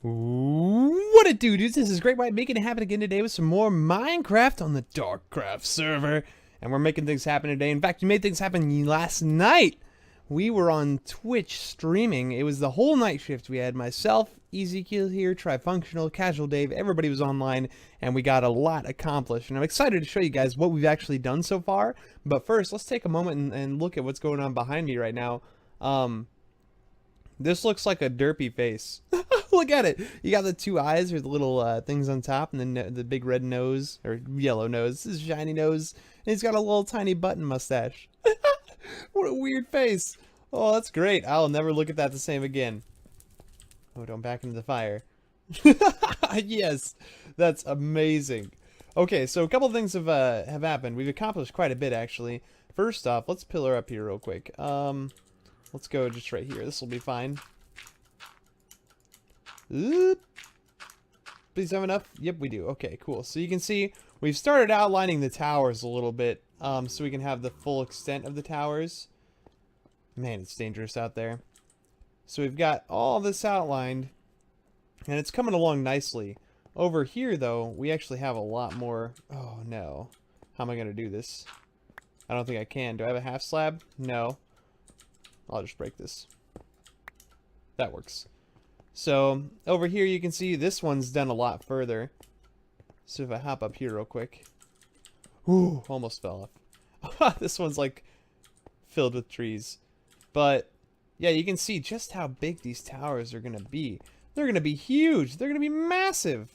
What it do, dudes? This is Great White making it happen again today with some more Minecraft on the Darkcraft server. And we're making things happen today. In fact, we made things happen last night. We were on Twitch streaming. It was the whole night shift. We had myself, Ezekiel here, Trifunctional, Casual Dave. Everybody was online, and we got a lot accomplished. And I'm excited to show you guys what we've actually done so far. But first, let's take a moment and look at what's going on behind me right now. This looks like a derpy face. Look at it. You got the two eyes or the little things on top, and then the big red nose or yellow nose. This is shiny nose, and he's got a little tiny button mustache. What a weird face. Oh, that's great. I'll never look at that the same again. Oh, don't back into the fire. Yes, that's amazing. Okay, so a couple of things have happened. We've accomplished quite a bit, actually. First off, let's pillar up here real quick. Let's go just right here. This will be fine. Oop. Please have enough. Yep, we do. Okay, cool. So you can see we've started outlining the towers a little bit, so we can have the full extent of the towers. Man, it's dangerous out there. So we've got all this outlined, and it's coming along nicely. Over here, though, we actually have a lot more. Oh, no. How am I going to do this? I don't think I can. Do I have a half slab? No. I'll just break this. That works. So, over here you can see this one's done a lot further. So if I hop up here real quick. Ooh, almost fell off. This one's like filled with trees. But, yeah, you can see just how big these towers are going to be. They're going to be huge. They're going to be massive.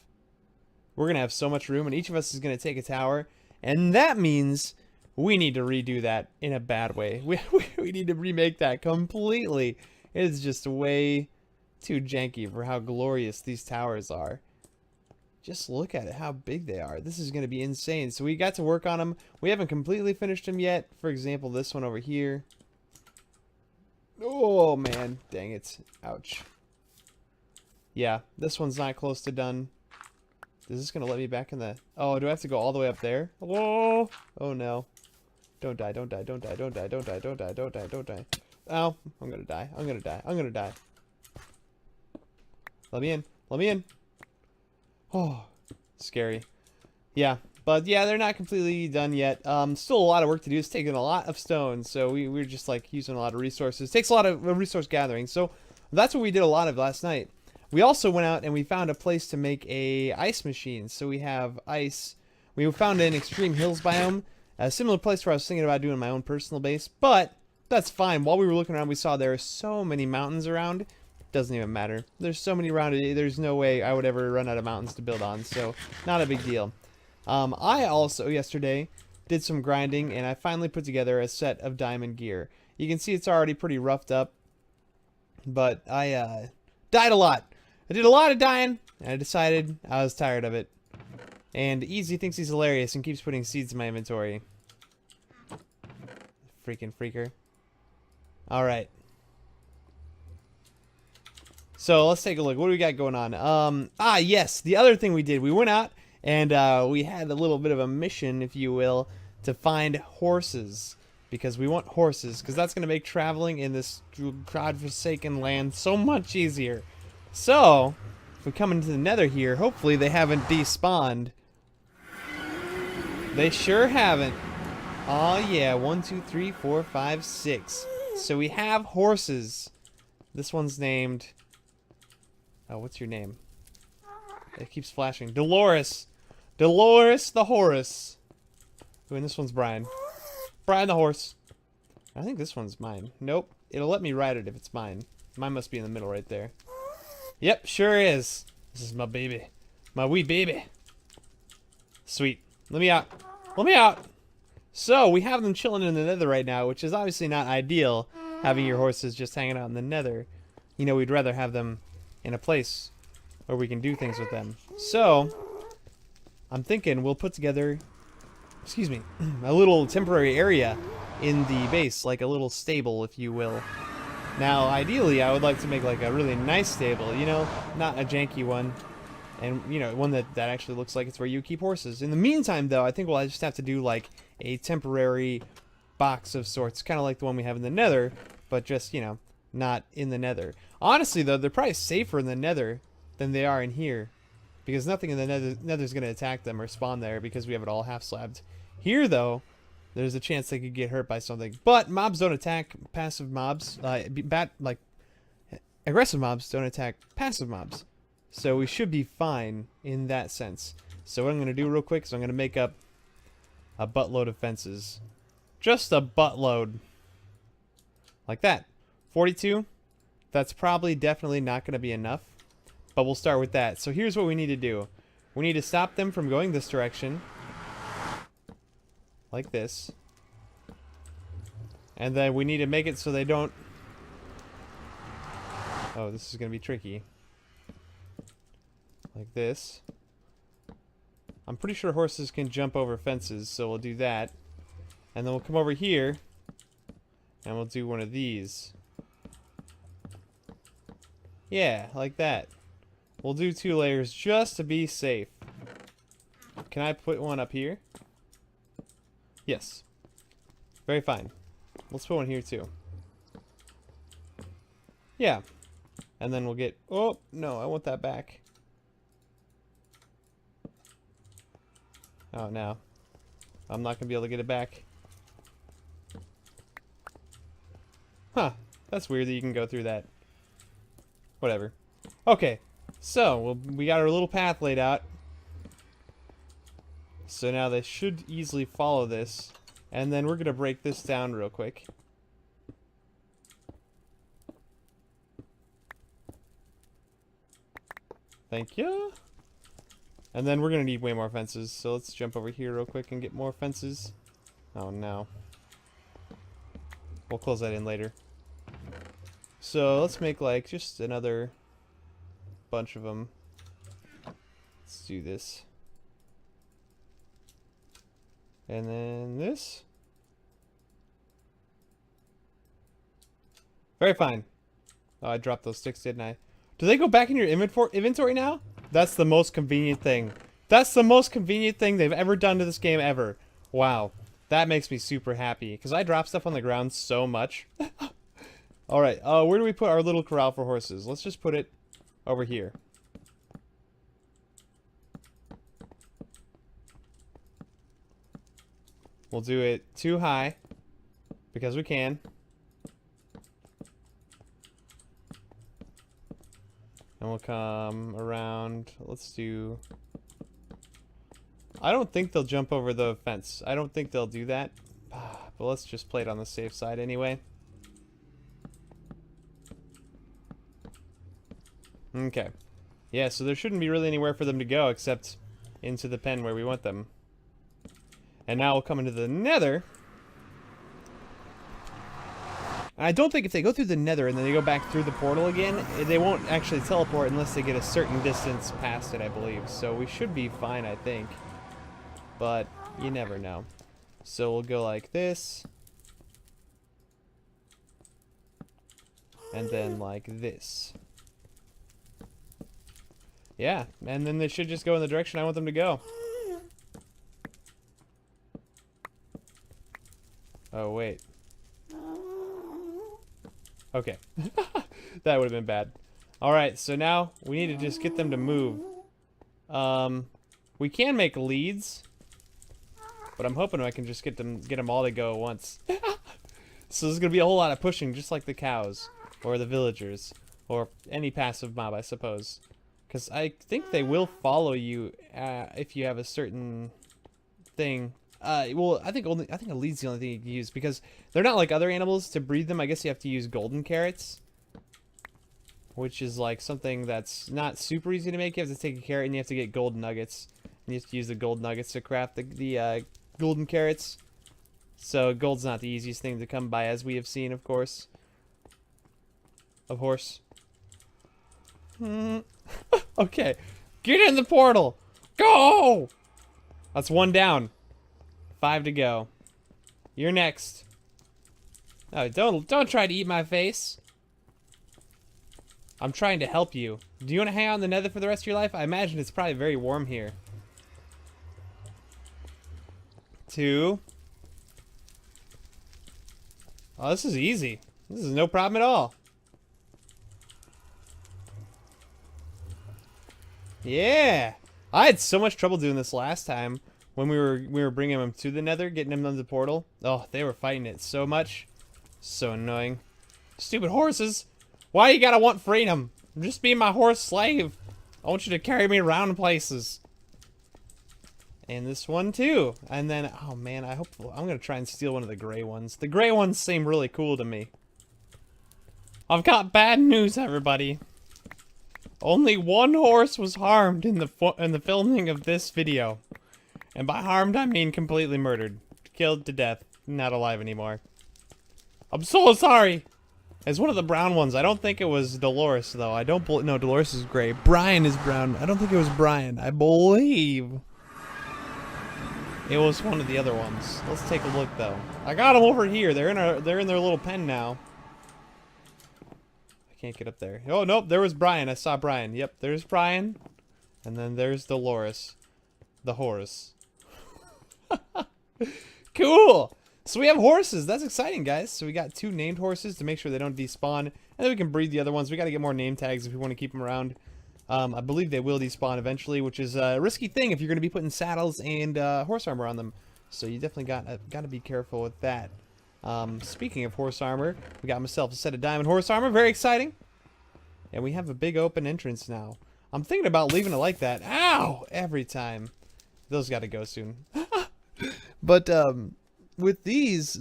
We're going to have so much room, and each of us is going to take a tower. And that means we need to redo that in a bad way. We need to remake that completely. It is just way too janky for how glorious these towers are. Just look at it, how big they are. This is going to be insane. So we got to work on them. We haven't completely finished them yet. For example, this one over here. Oh, man. Dang it. Ouch. Yeah, this one's not close to done. Is this going to let me back in the... Oh, do I have to go all the way up there? Oh, oh no. Don't die, don't die, don't die, don't die, don't die, don't die, don't die, don't die. Oh, I'm going to die. I'm going to die. I'm going to die. Let me in. Let me in. Oh, scary. Yeah, but yeah, they're not completely done yet. Still a lot of work to do. It's taking a lot of stone, so we're just like using a lot of resources. It takes a lot of resource gathering, so that's what we did a lot of last night. We also went out and we found a place to make a ice machine. So we have ice. We found an extreme hills biome, a similar place where I was thinking about doing my own personal base, but that's fine. While we were looking around, we saw there are so many mountains around. Doesn't even matter. There's so many around it. There's no way I would ever run out of mountains to build on, so not a big deal. I also yesterday did some grinding, and I finally put together a set of diamond gear. You can see it's already pretty roughed up, but I died a lot. I did a lot of dying, and I decided I was tired of it. And Easy thinks he's hilarious and keeps putting seeds in my inventory. Freaking freaker. Alright. So let's take a look. What do we got going on? Yes, the other thing we did, we went out and we had a little bit of a mission, if you will, to find horses. Because we want horses, because that's going to make traveling in this godforsaken land so much easier. So, if we come into the Nether here, hopefully they haven't despawned. They sure haven't. Oh yeah, 1, 2, 3, 4, 5, 6. So we have horses. This one's named... Oh, what's your name? It keeps flashing. Dolores! Dolores the horse. Ooh, and this one's Brian. Brian the horse. I think this one's mine. Nope. It'll let me ride it if it's mine. Mine must be in the middle right there. Yep, sure is. This is my baby. My wee baby. Sweet. Let me out. Let me out! So, we have them chilling in the Nether right now, which is obviously not ideal, having your horses just hanging out in the Nether. You know, we'd rather have them in a place where we can do things with them. So, I'm thinking we'll put together, excuse me, a little temporary area in the base, like a little stable, if you will. Now, ideally, I would like to make like a really nice stable, you know, not a janky one. And, you know, one that actually looks like it's where you keep horses. In the meantime, though, I think we'll just have to do like a temporary box of sorts, kind of like the one we have in the Nether, but just, you know, not in the Nether. Honestly, though, they're probably safer in the Nether than they are in here. Because nothing in the nether's going to attack them or spawn there because we have it all half-slabbed. Here, though, there's a chance they could get hurt by something. But mobs don't attack passive mobs. Aggressive mobs don't attack passive mobs. So we should be fine in that sense. So what I'm going to do real quick is I'm going to make up a buttload of fences. Just a buttload. Like that. 42. That's probably definitely not going to be enough. But we'll start with that. So here's what we need to do. We need to stop them from going this direction. Like this. And then we need to make it so they don't... Oh, this is going to be tricky. Like this. I'm pretty sure horses can jump over fences, so we'll do that. And then we'll come over here. And we'll do one of these. Yeah, like that. We'll do 2 layers just to be safe. Can I put one up here? Yes. Very fine. Let's put one here too. Yeah. And then we'll get... Oh, no, I want that back. Oh, no. I'm not going to be able to get it back. Huh. That's weird that you can go through that. Whatever. Okay. So, we got our little path laid out. So now they should easily follow this. And then we're going to break this down real quick. Thank you. And then we're going to need way more fences. So let's jump over here real quick and get more fences. Oh no. We'll close that in later. So let's make like just another bunch of them. Let's do this. And then this. Very fine. Oh, I dropped those sticks, didn't I? Do they go back in your inventory now? That's the most convenient thing. That's the most convenient thing they've ever done to this game ever. Wow. That makes me super happy. Because I drop stuff on the ground so much. Alright, where do we put our little corral for horses? Let's just put it over here. We'll do it too high. Because we can. And we'll come around. Let's do... I don't think they'll jump over the fence. I don't think they'll do that. But let's just play it on the safe side anyway. Okay. Yeah, so there shouldn't be really anywhere for them to go except into the pen where we want them. And now we'll come into the Nether. And I don't think if they go through the Nether and then they go back through the portal again, they won't actually teleport unless they get a certain distance past it, I believe. So we should be fine, I think. But you never know. So we'll go like this. And then like this. Yeah, and then they should just go in the direction I want them to go. Oh, wait. Okay. That would have been bad. Alright, so now we need to just get them to move. We can make leads. But I'm hoping I can just get them all to go at once. So there's going to be a whole lot of pushing, just like the cows. Or the villagers. Or any passive mob, I suppose. Because I think they will follow you if you have a certain thing. Well, I think a lead's the only thing you can use because they're not like other animals. To breed them, I guess you have to use golden carrots, which is like something that's not super easy to make. You have to take a carrot and you have to get gold nuggets. And you have to use the gold nuggets to craft the golden carrots. So gold's not the easiest thing to come by, as we have seen, of course. Of course. Okay, get in the portal. Go! That's 1 down. 5 to go. You're next. Oh, don't try to eat my face. I'm trying to help you. Do you want to hang out in the Nether for the rest of your life? I imagine it's probably very warm here. 2. Oh, this is easy. This is no problem at all. Yeah. I had so much trouble doing this last time when we were bringing them to the Nether, getting them on the portal. Oh, they were fighting it so much. So annoying. Stupid horses. Why you gotta want freedom? I'm just being my horse slave. I want you to carry me around places. And this one too. And then, oh man, I'm gonna try and steal one of the gray ones. The gray ones seem really cool to me. I've got bad news, everybody. Only one horse was harmed in the filming of this video. And by harmed, I mean completely murdered. Killed to death. Not alive anymore. I'm so sorry. It's one of the brown ones. I don't think it was Dolores, though. I don't believe... No, Dolores is gray. Brian is brown. I don't think it was Brian. I believe it was one of the other ones. Let's take a look, though. I got them over here. They're in their little pen now. I can't get up there. Oh, nope. There was Brian. I saw Brian. Yep, there's Brian. And then there's Dolores. The horse. Cool. So we have horses. That's exciting, guys. So we got 2 named horses to make sure they don't despawn. And then we can breed the other ones. We got to get more name tags if we want to keep them around. I believe they will despawn eventually, which is a risky thing if you're going to be putting saddles and horse armor on them. So you definitely got to be careful with that. Speaking of horse armor, we got myself a set of diamond horse armor. Very exciting. And we have a big open entrance now. I'm thinking about leaving it like that. Ow! Every time. Those got to go soon. But, with this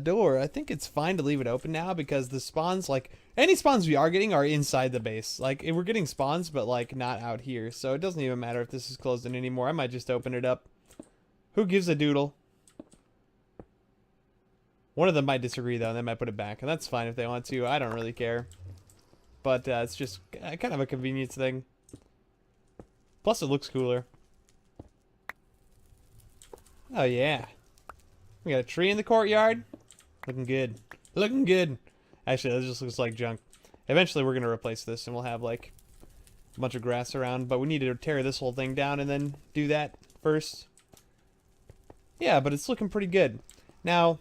door, I think it's fine to leave it open now because the spawns, like, any spawns we are getting are inside the base. Like, we're getting spawns, but, like, not out here. So it doesn't even matter if this is closed in anymore. I might just open it up. Who gives a doodle? One of them might disagree, though, and they might put it back. And that's fine if they want to. I don't really care. But it's just kind of a convenience thing. Plus, it looks cooler. Oh, yeah. We got a tree in the courtyard. Looking good. Looking good. Actually, that just looks like junk. Eventually, we're going to replace this, and we'll have, like, a bunch of grass around. But we need to tear this whole thing down and then do that first. Yeah, but it's looking pretty good. Now,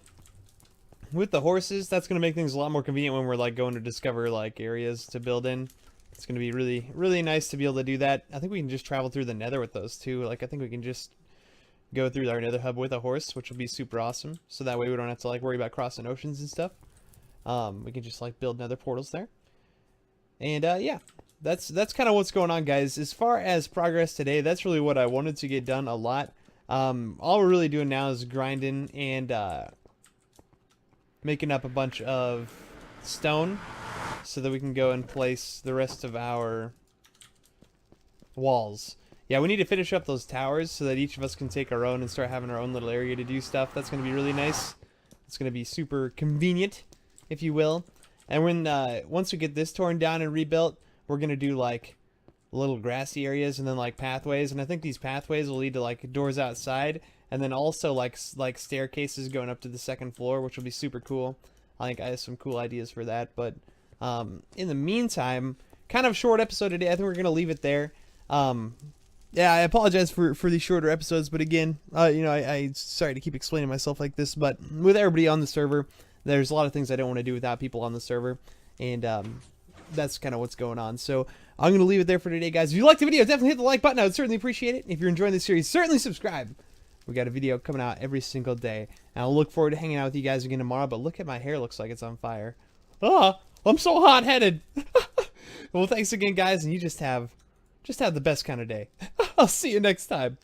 with the horses, that's going to make things a lot more convenient when we're, like, going to discover, like, areas to build in. It's going to be really, really nice to be able to do that. I think we can just travel through the Nether with those, too. Like, I think we can just go through our Nether hub with a horse, which will be super awesome. So that way we don't have to like worry about crossing oceans and stuff. We can just like build Nether portals there. And yeah, that's kind of what's going on, guys. As far as progress today, that's really what I wanted to get done a lot. All we're really doing now is grinding and making up a bunch of stone so that we can go and place the rest of our walls. Yeah, we need to finish up those towers so that each of us can take our own and start having our own little area to do stuff. That's going to be really nice. It's going to be super convenient, if you will. And when once we get this torn down and rebuilt, we're going to do like little grassy areas and then like pathways. And I think these pathways will lead to like doors outside and then also like staircases going up to the 2nd floor, which will be super cool. I think I have some cool ideas for that. But in the meantime, kind of short episode today. I think we're going to leave it there. Yeah, I apologize for these shorter episodes, but again, you know, I sorry to keep explaining myself like this, but with everybody on the server, there's a lot of things I don't want to do without people on the server, and that's kind of what's going on. So I'm going to leave it there for today, guys. If you liked the video, definitely hit the like button. I would certainly appreciate it. If you're enjoying this series, certainly subscribe. We got a video coming out every single day, and I'll look forward to hanging out with you guys again tomorrow, but look at my hair. Looks like it's on fire. Ah, I'm so hot-headed. Well, thanks again, guys, and you just have the best kind of day. I'll see you next time.